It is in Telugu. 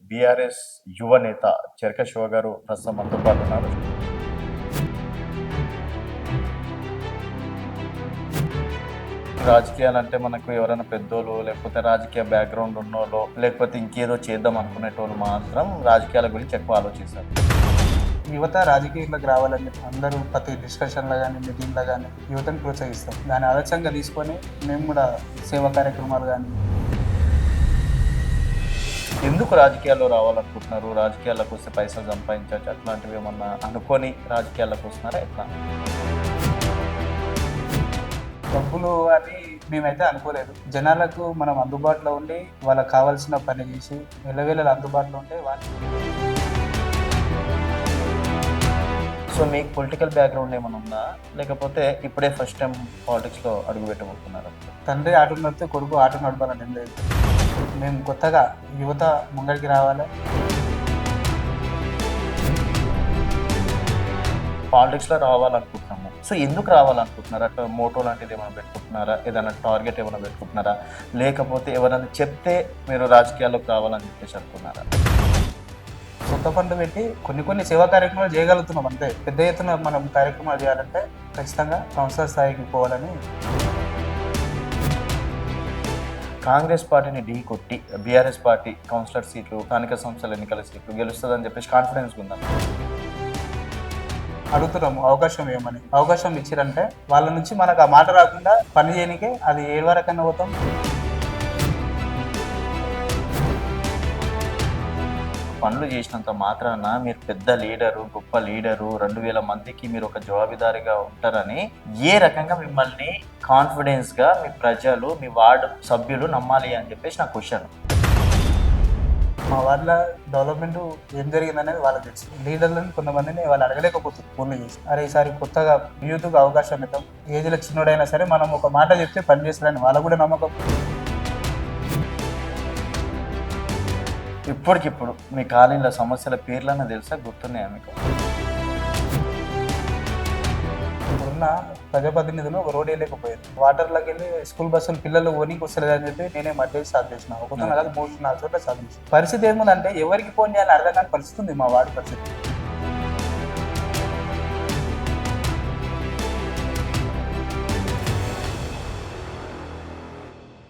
బీఆర్ఎస్ యువ నేత చెరక శివ గారు ప్రస్తుతం మనతో పాటు ఉన్నారు. రాజకీయాలంటే మనకు ఎవరైనా పెద్దోళ్ళు, లేకపోతే రాజకీయ బ్యాక్‌గ్రౌండ్ ఉన్నోళ్ళో, లేకపోతే ఇంకేదో చేద్దాం అనుకునేటోళ్ళు మాత్రం రాజకీయాల గురించి ఎక్కువ ఆలోచిస్తారు. యువత రాజకీయాల్లోకి రావాలని అందరూ ప్రతి డిస్కషన్లో కానీ మీటింగ్లో కానీ యువతను ప్రోత్సహిస్తాం. దాన్ని ఆదర్శంగా తీసుకొని మేము కూడా సేవా కార్యక్రమాలు కానీ ఎందుకు రాజకీయాల్లో రావాలనుకుంటున్నారు? రాజకీయాల్లోకి వస్తే పైసలు సంపాదించొచ్చు అట్లాంటివి ఏమన్నా అనుకోని రాజకీయాల్లోకి వస్తున్నారా ఎట్లా? డబ్బులు అని మేమైతే అనుకోలేదు. జనాలకు మనం అందుబాటులో ఉండి వాళ్ళకి కావాల్సిన పని చేసి ఎల్లవేళలా అందుబాటులో ఉంటే వాళ్ళు. సో మీకు పొలిటికల్ బ్యాక్‌గ్రౌండ్ ఏమైనా ఉందా? లేకపోతే ఇప్పుడే ఫస్ట్ టైం పాలిటిక్స్‌లో అడుగు పెట్టబోతున్నారా? తండ్రి ఆటో నడిపితే కొడుకు ఆటో నడపాలని ఏం లేదు. మేము కొత్తగా యువత ముంగడికి రావాలి. పాలిటిక్స్‌లో రావాలనుకుంటున్నాము. సో ఎందుకు రావాలనుకుంటున్నారు? అట్లా మోటో లాంటిది ఏమైనా పెట్టుకుంటున్నారా? ఏదైనా టార్గెట్ ఏమైనా పెట్టుకుంటున్నారా? లేకపోతే ఎవరైనా చెప్తే మీరు రాజకీయాల్లోకి రావాలని చెప్పేసి అనుకున్నారా? సొంత ఫండ్ పెట్టి కొన్ని సేవా కార్యక్రమాలు చేయగలుగుతున్నాం అంతే. పెద్ద ఎత్తున మనం కార్యక్రమాలు చేయాలంటే ఖచ్చితంగా సంస్థల స్థాయికి పోవాలని. కాంగ్రెస్ పార్టీని ఢీ కొట్టి బీఆర్ఎస్ పార్టీ కౌన్సిలర్ సీట్లు, స్థానిక సంస్థల ఎన్నికల సీట్లు గెలుస్తుందని చెప్పేసి కాన్ఫిడెన్స్ ఉందా? అడుగుతున్నాము అవకాశం ఏమని. అవకాశం ఇచ్చారంటే వాళ్ళ నుంచి మనకు ఆ మాట రాకుండా పని చేయనికే అది ఏడు వరకన్నా పోతాం. పనులు చేసినంత మాత్రాన మీరు పెద్ద లీడరు, గొప్ప లీడరు, 2000 మందికి మీరు ఒక జవాబుదారీగా ఉంటారని ఏ రకంగా మిమ్మల్ని కాన్ఫిడెన్స్గా మీ ప్రజలు, మీ వార్డు సభ్యులు నమ్మాలి అని చెప్పేసి నా క్వశ్చన్. మా వాళ్ళ డెవలప్మెంట్ ఏం జరిగిందనేది వాళ్ళకి తెలుసు. లీడర్లను కొంతమందిని వాళ్ళు అడగలేకపోతుంది ఫోన్లు చేసి. అరే ఈసారి కొత్తగా యూత్కి అవకాశం ఇద్దాం, ఏజ్లో చిన్నోడైనా సరే మనం ఒక మాట చెప్తే పని చేస్తారని వాళ్ళకు కూడా నమ్మకం. ఇప్పటికిప్పుడు మీ కాలనీలో సమస్యల పేర్లన్నా తెలుసా? గుర్తున్నాయా మీకు? ఇప్పుడున్న ప్రజాప్రతినిధులు ఒక రోడ్ వేయలేకపోయారు. వాటర్లోకి వెళ్ళి స్కూల్ బస్సులు పిల్లలు ఓనికి వస్తలేదు అని చెప్పి నేనే మధ్య స్టార్ట్ చేసిన. ఒక కాదు 3-4 చోట్ల స్టార్ట్ చేసిన. పరిస్థితి ఏముందంటే ఎవరికి ఫోన్ చేయాలని అర్థం కాని పరిస్థితి ఉంది మా వార్డు పరిస్థితి.